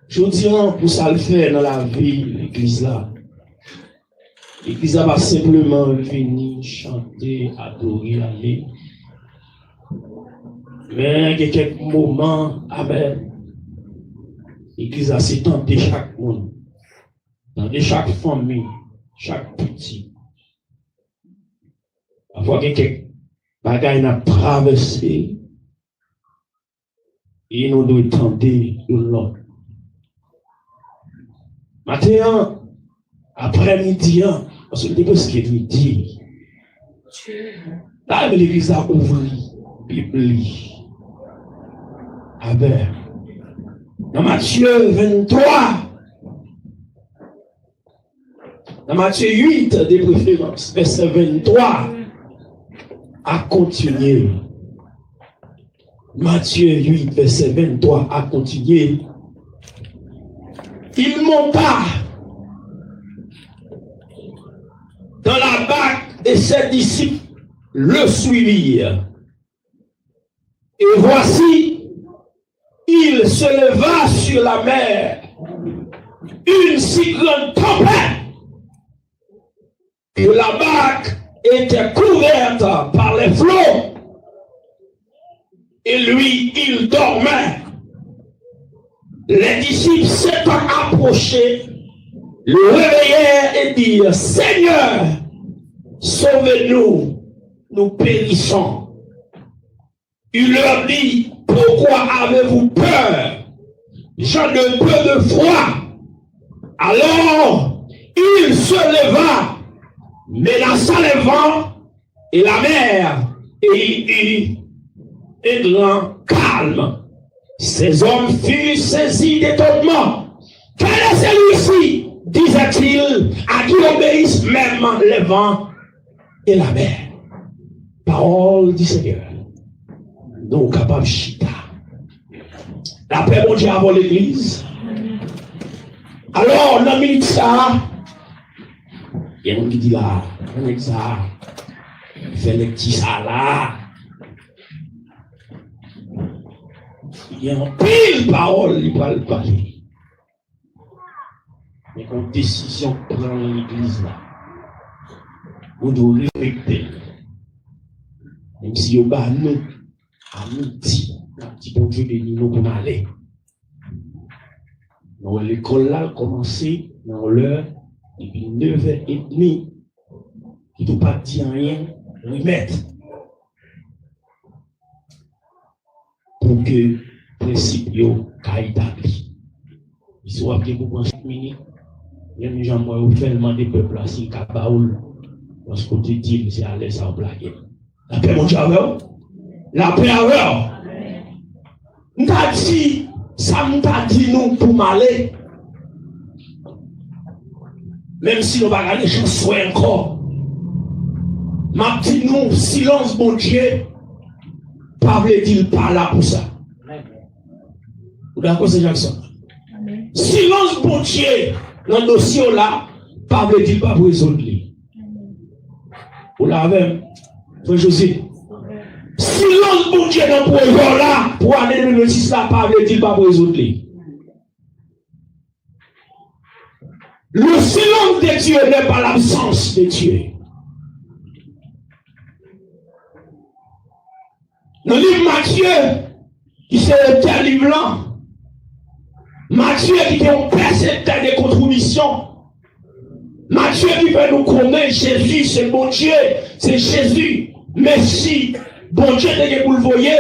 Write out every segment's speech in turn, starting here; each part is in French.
Je dis, pour ça le faire dans la vie, l'église là. L'église va simplement venir chanter, adorer, aller. Mais il y a quelques moments, amen. L'église a s'est tenté chaque monde, dans chaque famille, chaque petit. Parfois, quelques bagailles n'a traversé et nous devons tenter l'autre. Matin, après-midi, parce que c'est ce qu'il me dit. Là, l'église a ouvert, Bible. Amen. Dans Matthieu 23, dans Matthieu 8, de préférence, verset 23, à continuer. Matthieu 8, verset 23, à continuer. Il monta dans la barque et ses disciples le suivirent. Et voici, il se leva sur la mer, une si grande tempête, que la barque était couverte par les flots, et lui, il dormait. Les disciples s'étant approchés, le réveillèrent et dirent, Seigneur, sauvez-nous, nous périssons. Il leur dit, pourquoi avez-vous peur? J'en ai peu de foi. Alors, il se leva, menaça les vents et la mer, et il eut un grand calme. Ces hommes furent saisis d'étonnement. Quel est celui-ci, disait-il, à qui obéissent même les vents et la mer? Parole du Seigneur. Nous capables chita. La paix, mon Dieu, avant l'église. Alors, dans minute ça, il y a un qui dit là, on ça, il fait les petits ça là. Il y a un pile parole, il va le parler. Mais quand décision prend l'église là, vous devez respecter. Même si vous avez nous, à midi, un petit bon Dieu de nous pour aller. Donc l'école là a commencé dans l'heure, depuis 9h30. Il ne peut pas dire rien, remettre. Pour que le principe soit établi. Il soit appelé pour 5 minutes. Il y a des gens qui fait demander au peuple si il baoul. Parce que tu dis, c'est à l'aise à blaguer. La paix, mon Dieu, la paix avec. Nous avons dit, ça nous a dit nous pour m'aller. Même si nous n'avons pas gagné chance encore. M'a dit nous, silence, mon Dieu. Pas veut dire pas là pour ça. Vous d'accord, c'est Jackson? Silence, bon Dieu, dans le dossier là, pas veut dire pas pour résoudre. Vous l'avez, frère José. Silence, bon Dieu, dans le projet là, pour l'année 2026 là, pas veut dire pas pour résoudre. Le silence de Dieu n'est pas l'absence de Dieu. Dans le livre Matthieu, qui c'est le livre là, Matthieu qui est un percepteur de contribution, Matthieu qui fait nous connaître Jésus, c'est bon Dieu, c'est Jésus, merci, bon Dieu pour le voyer,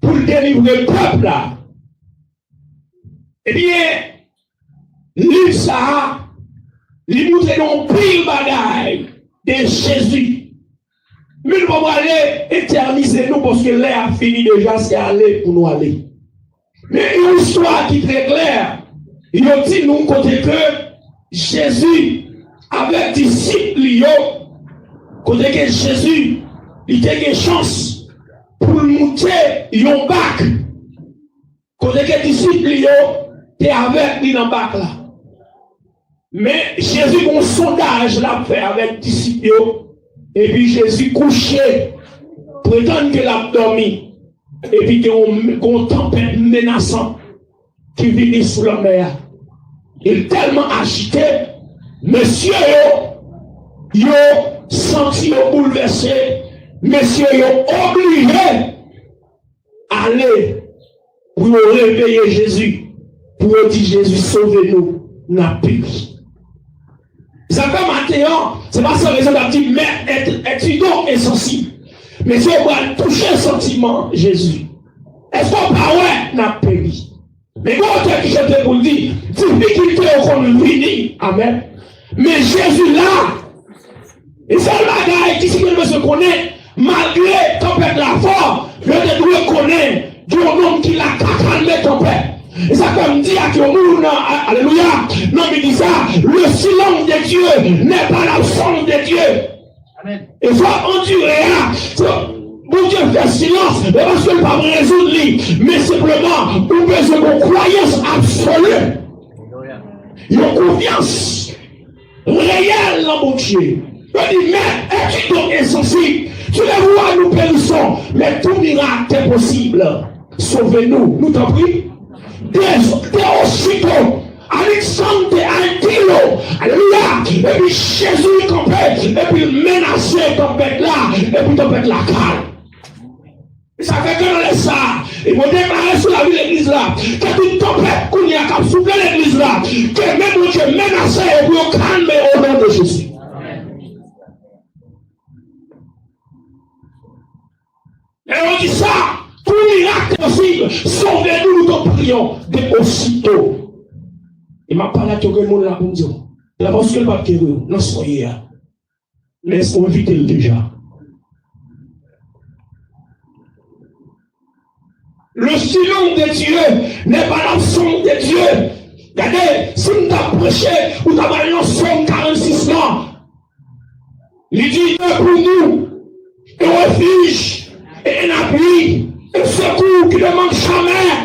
pour le délivrer le peuple là. Eh bien, lui ça, il nous donne pile bagaille de Jésus. Mais nous pouvons aller éterniser nous parce que l'air a fini déjà, c'est aller pour nous aller. Mais une histoire qui est très claire, il a dit nous côté que Jésus avait disciple, côté que Jésus, il a une chance pour monter un bac. Côté que disciple, il est avec lui dans le bac là. Mais Jésus, un sondage l'a fait avec disciple. Et puis Jésus couché, prétend qu'il a dormi. et puis il y a une tempête menaçante qui vient sous la mer. Il est tellement agité, monsieur yo senti bouleversé, monsieur yo obligé aller pour réveiller Jésus, pour dire Jésus sauvez-nous, n'a plus. Ça fait maintenant, c'est pas ça raison d'avoir dit, mais es-tu donc insensible? Mais si on va toucher le sentiment, Jésus, est-ce qu'on parle n'a péri? Mais quand on qui je pour dire, difficulté qu'on vient, amen. Mais Jésus là, et c'est le bagage qui se connaît, malgré tempête la force, je te connaître du nom qui l'a calmé tempête. Et ça comme dit à Kyomoun, alléluia, non mais dit ça, le silence de Dieu n'est pas l'absence de Dieu. Amen. Et soit endurer, bon Dieu fait silence, parce qu'il ne peut pas résoudre lui, mais simplement, pour besoin de croyance absolue. Il y a confiance réelle dans mon Dieu. Je dis, mais es-tu donc insensible? Tu les vois, nous périssons, mais tout miracle est possible. Sauvez-nous, nous t'en prie. Dès aussitôt, Alexandre Antilo, alléluia, et puis Jésus campait, et puis menacé tempête là, et puis tempête la calme. Ça fait que dans les ça, ils vont déclarer sur la vie de l'église là, que toute tempête qu'on y a qu'à souffler l'église là, que même Dieu menacé, et puis on calme au nom de Jésus. Et on dit ça, tout miracle possible, sauvez-nous, nous t'en prions, dès aussitôt. Il m'a parlé à tout le monde là pour dire, la voix que le pape qui non soyez là. Laisse-moi éviter le déjà. Le silence de Dieu n'est pas l'absence de Dieu. Regardez, si nous t'avons prêché, ou t'avons un Somme 46 ans, il dit pour nous, un refuge, et un appui, un secours qui ne manque jamais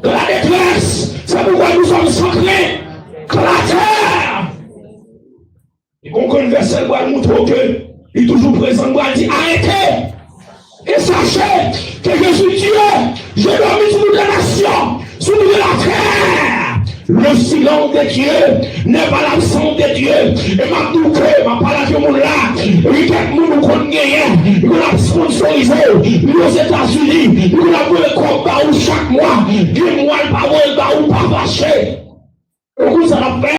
de la détresse. C'est pourquoi nous sommes sanctés que la terre. Et qu'on connaît le verset, il montre que il est toujours présent, il dit arrêtez et sachez que je suis Dieu, je domine sur toutes les nations, sur toute la terre. Le silence de Dieu n'est pas l'absence de Dieu. Et ma douce, ma parole de mon là, et quelques monde nous connaît, nous l'a sponsorisé, nous aux États-Unis, nous l'a vu le combat chaque mois, du mois, le pas fâché. Donc, ça l'a fait.